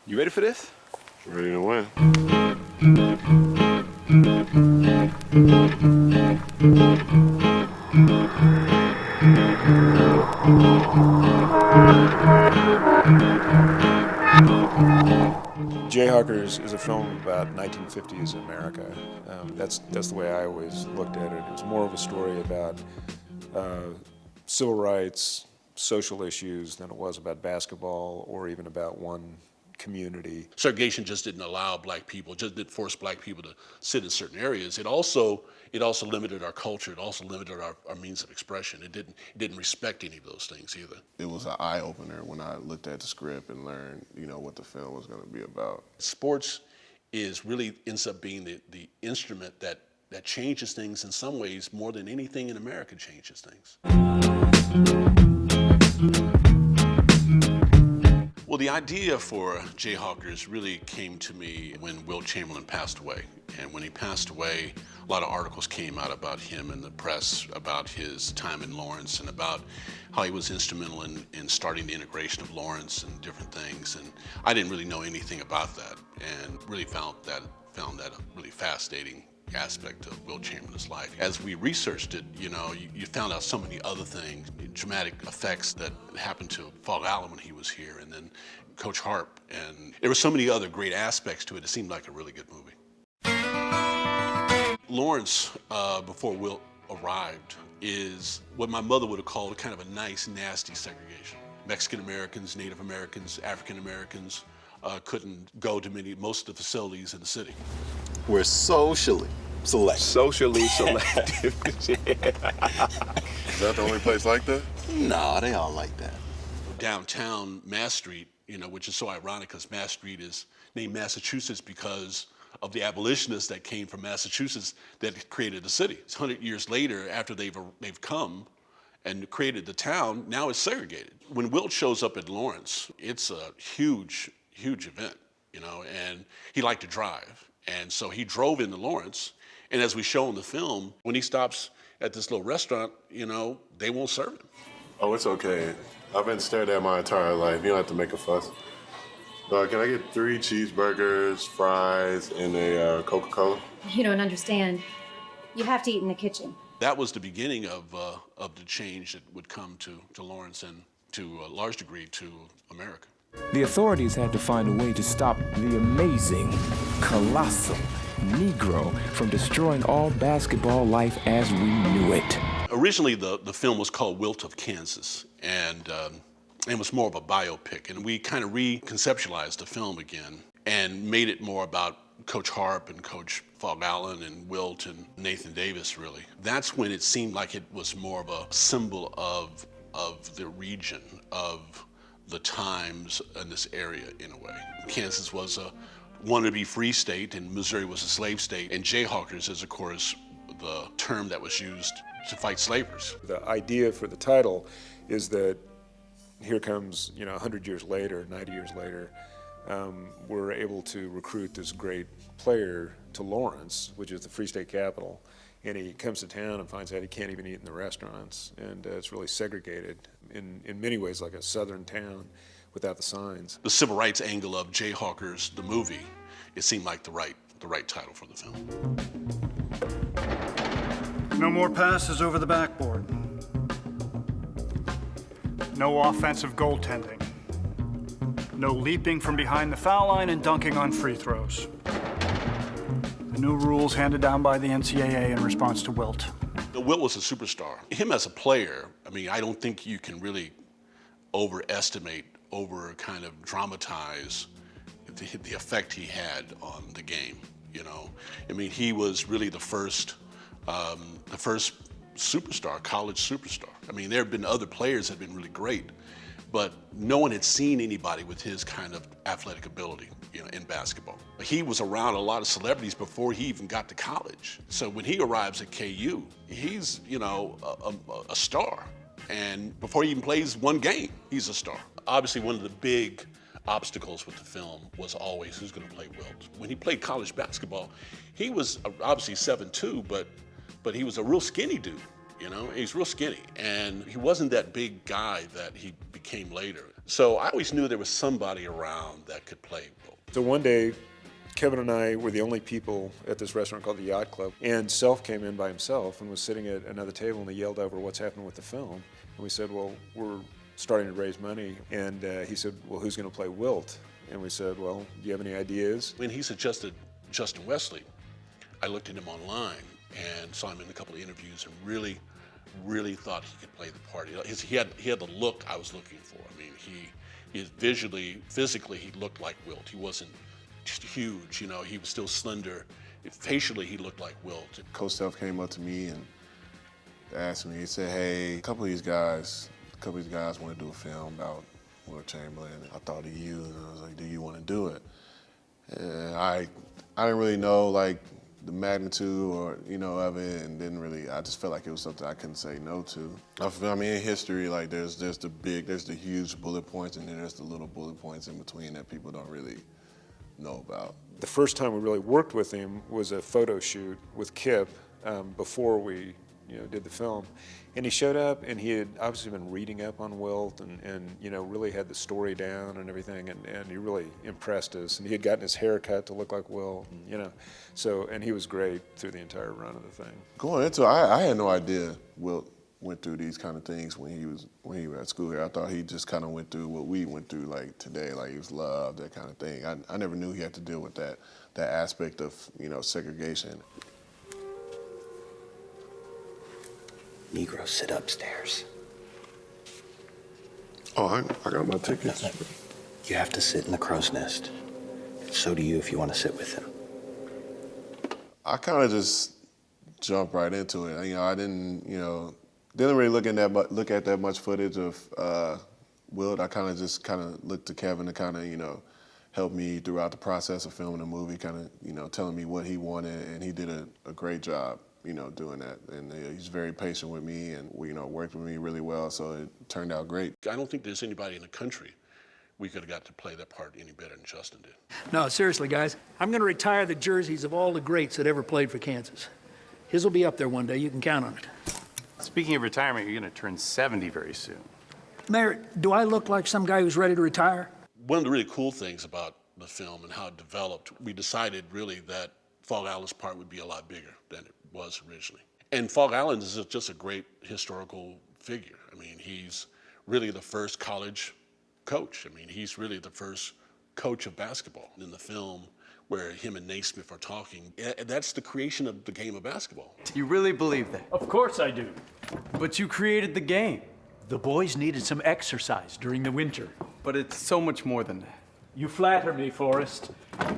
You ready for this? Ready to win. Jayhawkers is a film about 1950s America. That's the way I always looked at it. It was more of a story about civil rights, social issues than it was about basketball or even about one community. Segregation just didn't allow black people, just didn't force black people to sit in certain areas. It also limited our culture. It also limited our means of expression. It didn't respect any of those things either. It was an eye-opener when I looked at the script and learned, what the film was going to be about. Sports ends up being the instrument that changes things in some ways more than anything in America changes things. Well, the idea for Jayhawkers really came to me when Wilt Chamberlain passed away. And when he passed away, a lot of articles came out about him in the press, about his time in Lawrence and about how he was instrumental in starting the integration of Lawrence and different things. And I didn't really know anything about that and really found that a really fascinating aspect of Wilt Chamberlain's life. As we researched it, you found out so many other things, dramatic effects that happened to Phog Allen when he was here, and then Coach Harp, and there were so many other great aspects to it. It seemed like a really good movie. Lawrence, before Wilt arrived, is what my mother would have called kind of a nice, nasty segregation. Mexican Americans, Native Americans, African Americans couldn't go to most of the facilities in the city. We're socially selective. Socially selective. Is that the only place like that? No, they all like that. Downtown Mass Street, which is so ironic because Mass Street is named Massachusetts because of the abolitionists that came from Massachusetts that created the city. It's 100 years later, after they've come and created the town, now it's segregated. When Wilt shows up at Lawrence, it's a huge event, and he liked to drive. And so he drove into Lawrence, and as we show in the film, when he stops at this little restaurant, they won't serve him. Oh, it's okay. I've been stared at my entire life. You don't have to make a fuss. Can I get 3 cheeseburgers, fries, and a Coca-Cola? You don't understand. You have to eat in the kitchen. That was the beginning of the change that would come to Lawrence and to a large degree to America. The authorities had to find a way to stop the amazing, colossal Negro from destroying all basketball life as we knew it. Originally, the film was called Wilt of Kansas, and it was more of a biopic. And we kind of reconceptualized the film again and made it more about Coach Harp and Coach Phog Allen and Wilt and Nathan Davis, really. That's when it seemed like it was more of a symbol of the region, of the times in this area in a way. Kansas was a wannabe free state and Missouri was a slave state, and Jayhawkers is, of course, the term that was used to fight slavers. The idea for the title is that here comes, 100 years later, 90 years later, we're able to recruit this great player to Lawrence, which is the Free State capital, and he comes to town and finds out he can't even eat in the restaurants, and it's really segregated in many ways, like a southern town without the signs. The civil rights angle of Jayhawkers, the movie, it seemed like the right title for the film. No more passes over the backboard. No offensive goaltending. No leaping from behind the foul line and dunking on free throws. The new rules handed down by the NCAA in response to Wilt. Wilt was a superstar. Him as a player, I don't think you can really overestimate, kind of dramatize the effect he had on the game, He was really the first superstar, college superstar. There have been other players that have been really great, but no one had seen anybody with his kind of athletic ability, in basketball. He was around a lot of celebrities before he even got to college. So when he arrives at KU, he's, a star. And before he even plays one game, he's a star. Obviously, one of the big obstacles with the film was always who's going to play Wilt. When he played college basketball, he was obviously 7'2", but he was a real skinny dude. He's real skinny, and he wasn't that big guy that he became later. So I always knew there was somebody around that could play Wilt. So one day, Kevin and I were the only people at this restaurant called the Yacht Club, and Self came in by himself and was sitting at another table, and he yelled over what's happening with the film. And we said, well, we're starting to raise money. And he said, well, who's going to play Wilt? And we said, well, do you have any ideas? When he suggested Justin Wesley, I looked at him online and saw him in a couple of interviews and really thought he could play the part. He had the look I was looking for. I mean, he visually, physically, he looked like Wilt. He wasn't huge, you know, he was still slender. Facially, he looked like Wilt. Coach Self came up to me and asked me, he said, hey, a couple of these guys want to do a film about Wilt Chamberlain. I thought of you, and I was like, do you want to do it? And I didn't really know, like, the magnitude or, you know, of it, and I just felt like it was something I couldn't say no to. I mean, in history, like, there's the huge bullet points, and then there's the little bullet points in between that people don't really know about. The first time we really worked with him was a photo shoot with Kip before we did the film. And he showed up, and he had obviously been reading up on Wilt and really had the story down and everything, and he really impressed us. And he had gotten his hair cut to look like Wilt, and he was great through the entire run of the thing. Going into it, I had no idea Wilt went through these kind of things when he was at school here. I thought he just kind of went through what we went through, like today, like he was loved, that kind of thing. I never knew he had to deal with that aspect of segregation. Negro, sit upstairs. Oh, I got my tickets. You have to sit in the crow's nest. So do you if you want to sit with him. I kind of just jumped right into it. I didn't really look at that much footage of Wilt. I kind of looked to Kevin to kind of help me throughout the process of filming the movie, kind of telling me what he wanted, and he did a great job doing that. And he's very patient with me, and worked with me really well, so it turned out great. I don't think there's anybody in the country we could have got to play that part any better than Justin did. No, seriously, guys, I'm going to retire the jerseys of all the greats that ever played for Kansas. His will be up there one day, you can count on it. Speaking of retirement, you're going to turn 70 very soon. Mayor, do I look like some guy who's ready to retire? One of the really cool things about the film and how it developed, we decided really that Phog Allen's part would be a lot bigger than it was originally. And Phog Allen is just a great historical figure. I mean, he's really the first college coach. I mean, he's really the first coach of basketball. In the film where him and Naismith are talking, that's the creation of the game of basketball. You really believe that? Of course I do. But you created the game. The boys needed some exercise during the winter. But it's so much more than that. You flatter me, Forrest.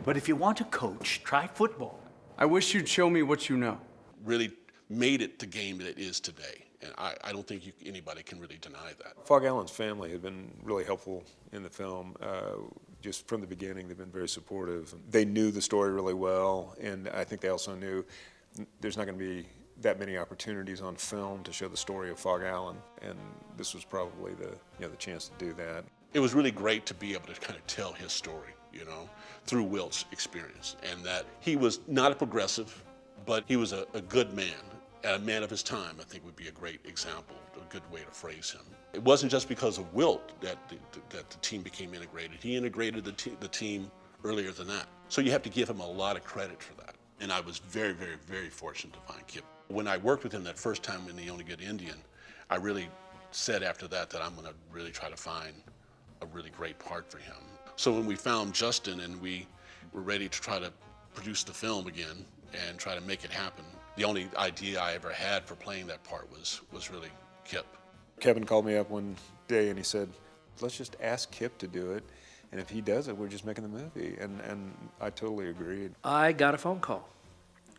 But if you want to coach, try football. I wish you'd show me what you know. Really made it the game that it is today. And I don't think anybody can really deny that. Phog Allen's family had been really helpful in the film. Just from the beginning, they've been very supportive. They knew the story really well, and I think they also knew there's not going to be that many opportunities on film to show the story of Phog Allen, and this was probably the chance to do that. It was really great to be able to kind of tell his story, through Wilt's experience, and that he was not a progressive, but he was a good man. A man of his time, I think, would be a great example, a good way to phrase him. It wasn't just because of Wilt that the team became integrated. He integrated the team earlier than that. So you have to give him a lot of credit for that. And I was very, very, very fortunate to find Kip. When I worked with him that first time in The Only Good Indian, I really said after that I'm going to really try to find a really great part for him. So when we found Justin and we were ready to try to produce the film again and try to make it happen, the only idea I ever had for playing that part was really Kip. Kevin called me up one day and he said, let's just ask Kip to do it, and if he does it, we're just making the movie. And I totally agreed. I got a phone call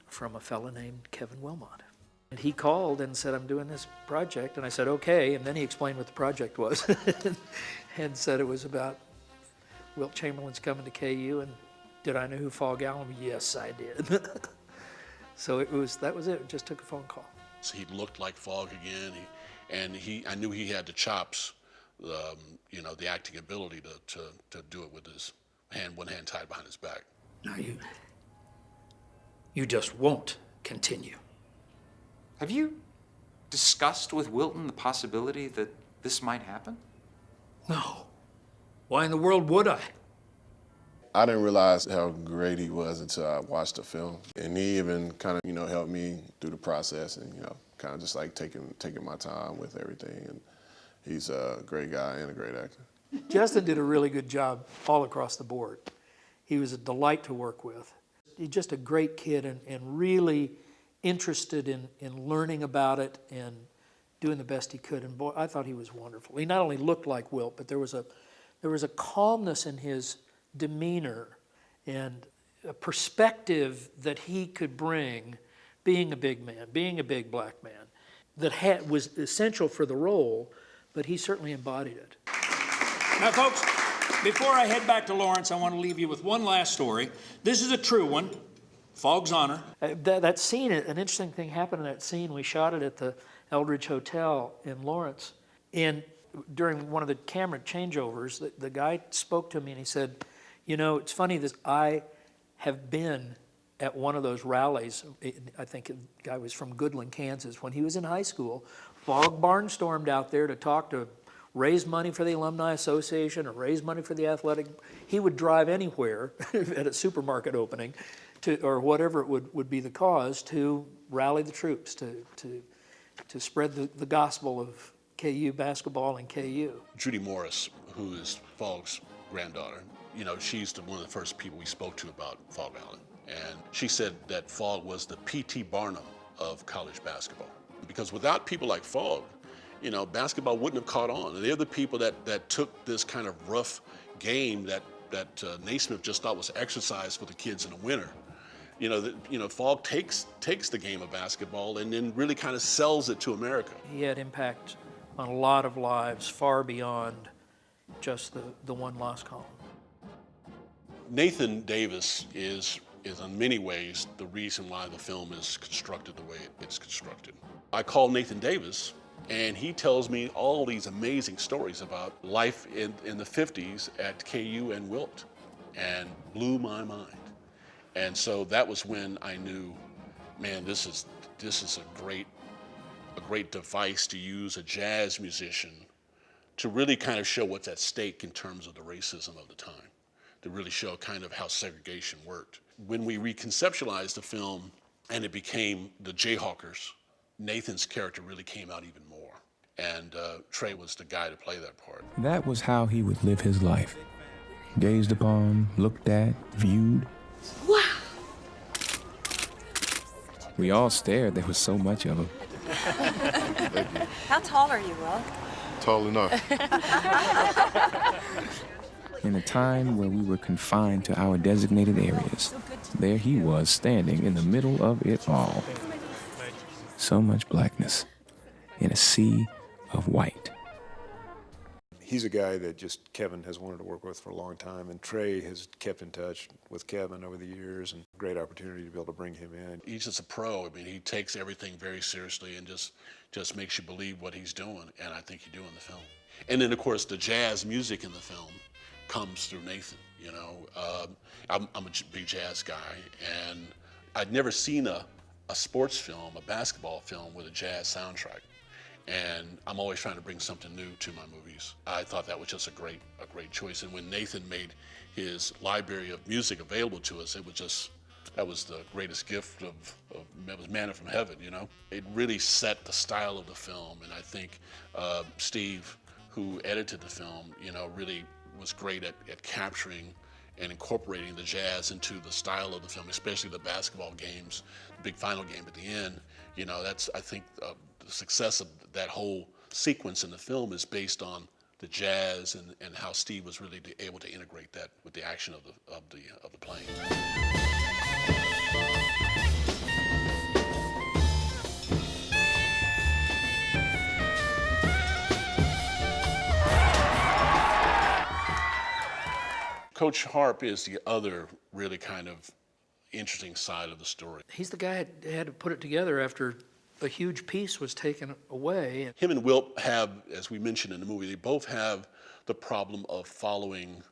from a fella named Kevin Wilmot. And he called and said, I'm doing this project. And I said, okay. And then he explained what the project was and said it was about Wilt Chamberlain's coming to KU. And did I know who Phog Allen was? Yes, I did. So that was it. It just took a phone call. So he looked like Phog again, I knew he had the chops, the acting ability to do it with his one hand tied behind his back. Now you just won't continue. Have you discussed with Wilton the possibility that this might happen? No. Why in the world would I? I didn't realize how great he was until I watched the film. And he even kind of, helped me through the process and, kind of just like taking my time with everything. And he's a great guy and a great actor. Justin did a really good job all across the board. He was a delight to work with. He's just a great kid and really interested in learning about it and doing the best he could. And boy, I thought he was wonderful. He not only looked like Wilt, but there was a calmness in his demeanor and a perspective that he could bring, being a big man, being a big black man, that was essential for the role, but he certainly embodied it. Now, folks, before I head back to Lawrence, I want to leave you with one last story. This is a true one, Phog's Honor. That scene, an interesting thing happened in that scene. We shot it at the Eldridge Hotel in Lawrence. And during one of the camera changeovers, the guy spoke to me and he said, it's funny, I have been at one of those rallies. I think the guy was from Goodland, Kansas. When he was in high school, Phog barnstormed out there to raise money for the Alumni Association or raise money for the athletic. He would drive anywhere at a supermarket opening or whatever it would be the cause to rally the troops, to spread the gospel of KU basketball and KU. Judy Morris, who is Phog's granddaughter, she's one of the first people we spoke to about Phog Allen. And she said that Phog was the P.T. Barnum of college basketball. Because without people like Phog, basketball wouldn't have caught on. They're the people that took this kind of rough game that Naismith just thought was exercise for the kids in the winter. Phog takes the game of basketball and then really kind of sells it to America. He had impact on a lot of lives far beyond just the one loss column. Nathan Davis is in many ways the reason why the film is constructed the way it's constructed. I call Nathan Davis and he tells me all these amazing stories about life in the 50s at KU and Wilt, and blew my mind. And so that was when I knew, man, this is a great device to use a jazz musician to really kind of show what's at stake in terms of the racism of the time, to really show kind of how segregation worked. When we reconceptualized the film and it became the Jayhawkers, Nathan's character really came out even more. And Trey was the guy to play that part. That was how he would live his life. Gazed upon, looked at, viewed. Wow! We all stared. There was so much of him. How tall are you, Will? Tall enough. In a time where we were confined to our designated areas, there he was standing in the middle of it all. So much blackness in a sea of white. He's a guy that just Kevin has wanted to work with for a long time, and Trey has kept in touch with Kevin over the years, and great opportunity to be able to bring him in. He's just a pro. I mean, he takes everything very seriously and just makes you believe what he's doing, and I think you do in the film. And then, of course, the jazz music in the film comes through Nathan. I'm a big jazz guy, and I'd never seen a sports film, a basketball film with a jazz soundtrack. And I'm always trying to bring something new to my movies. I thought that was just a great choice. And when Nathan made his library of music available to us, that was the greatest gift it was manna from heaven, It really set the style of the film. And I think Steve, who edited the film, really was great at capturing and incorporating the jazz into the style of the film, especially the basketball games, the big final game at the end. That's, I think, the success of that whole sequence in the film is based on the jazz and how Steve was really able to integrate that with the action of the plane. Coach Harp is the other really kind of interesting side of the story. He's the guy that had to put it together after a huge piece was taken away. Him and Wilt have, as we mentioned in the movie, they both have the problem of following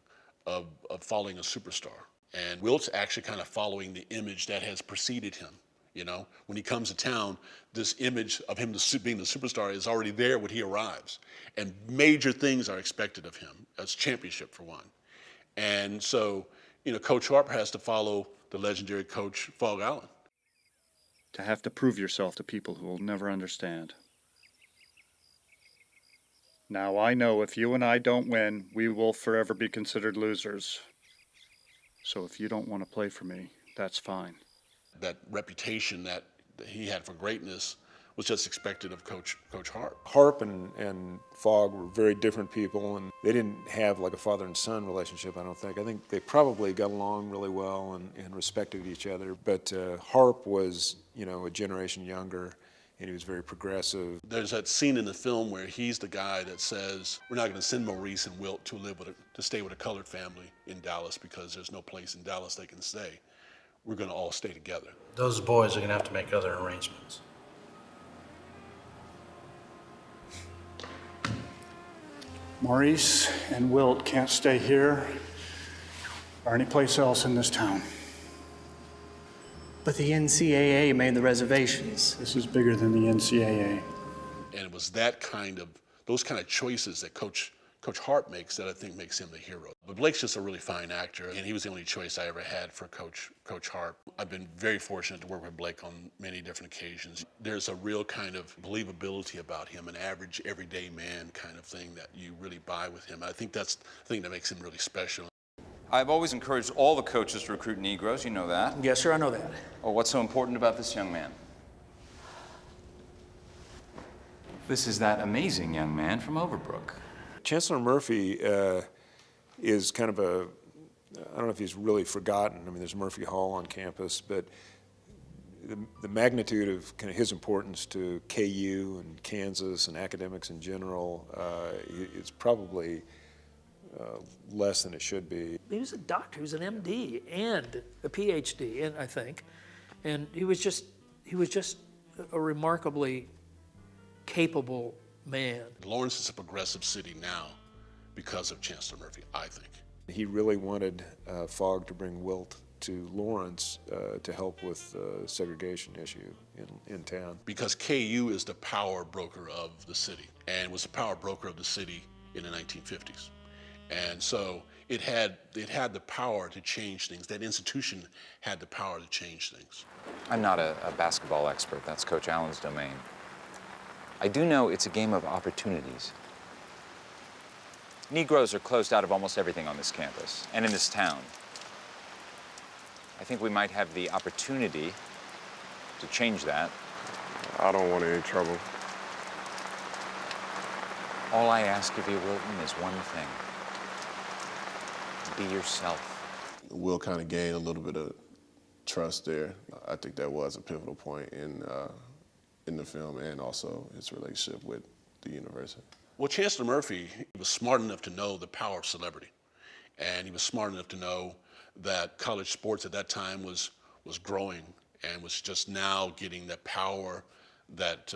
a superstar. And Wilt's actually kind of following the image that has preceded him. You know, when he comes to town, this image of him being the superstar is already there when he arrives. And major things are expected of him, as championship for one. And so, you know, Coach Harp has to follow the legendary coach Phog Allen. To have to prove yourself to people who will never understand. Now I know if you and I don't win, we will forever be considered losers. So if you don't want to play for me, that's fine. That reputation that he had for greatness was just expected of Coach Harp. Harp and Phog were very different people, and they didn't have like a father and son relationship, I don't think. I think they probably got along really well and respected each other. But Harp was, you know, a generation younger, and he was very progressive. There's that scene in the film where he's the guy that says, we're not going to send Maurice and Wilt to stay with a colored family in Dallas because there's no place in Dallas they can stay. We're going to all stay together. Those boys are going to have to make other arrangements. Maurice and Wilt can't stay here or anyplace else in this town. But the NCAA made the reservations. This is bigger than the NCAA. And it was those kind of choices that Coach Harp makes that I think makes him the hero. But Blake's just a really fine actor, and he was the only choice I ever had for Coach Harp. I've been very fortunate to work with Blake on many different occasions. There's a real kind of believability about him, an average, everyday man kind of thing that you really buy with him. I think that's the thing that makes him really special. I've always encouraged all the coaches to recruit Negroes, you know that. Yes, sir, I know that. Oh, what's so important about this young man? This is that amazing young man from Overbrook. Chancellor Murphy is kind of I don't know if he's really forgotten. I mean, there's Murphy Hall on campus, but the magnitude of kind of his importance to KU and Kansas and academics in general is probably less than it should be. He was a doctor, he was an MD and a PhD, and I think, and he was just a remarkably capable man. Lawrence is a progressive city now because of Chancellor Murphy, I think. He really wanted Phog to bring Wilt to Lawrence to help with the segregation issue in town. Because KU is the power broker of the city, and was the power broker of the city in the 1950s. And so it had the power to change things. That institution had the power to change things. I'm not a basketball expert. That's Coach Allen's domain. I do know it's a game of opportunities. Negroes are closed out of almost everything on this campus and in this town. I think we might have the opportunity to change that. I don't want any trouble. All I ask of you, Wilton, is one thing. Be yourself. Will kind of gained a little bit of trust there. I think that was a pivotal point in the film and also his relationship with the university. Well, Chancellor Murphy was smart enough to know the power of celebrity. And he was smart enough to know that college sports at that time was growing and was just now getting that power that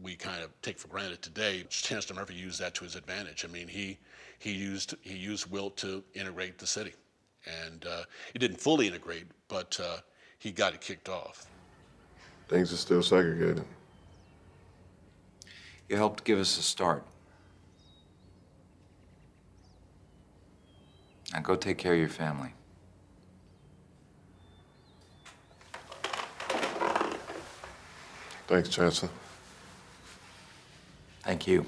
we kind of take for granted today. Chancellor Murphy used that to his advantage. I mean, he used Wilt to integrate the city. And it didn't fully integrate, but he got it kicked off. Things are still segregated. You helped give us a start. Now go take care of your family. Thanks, Chancellor. Thank you.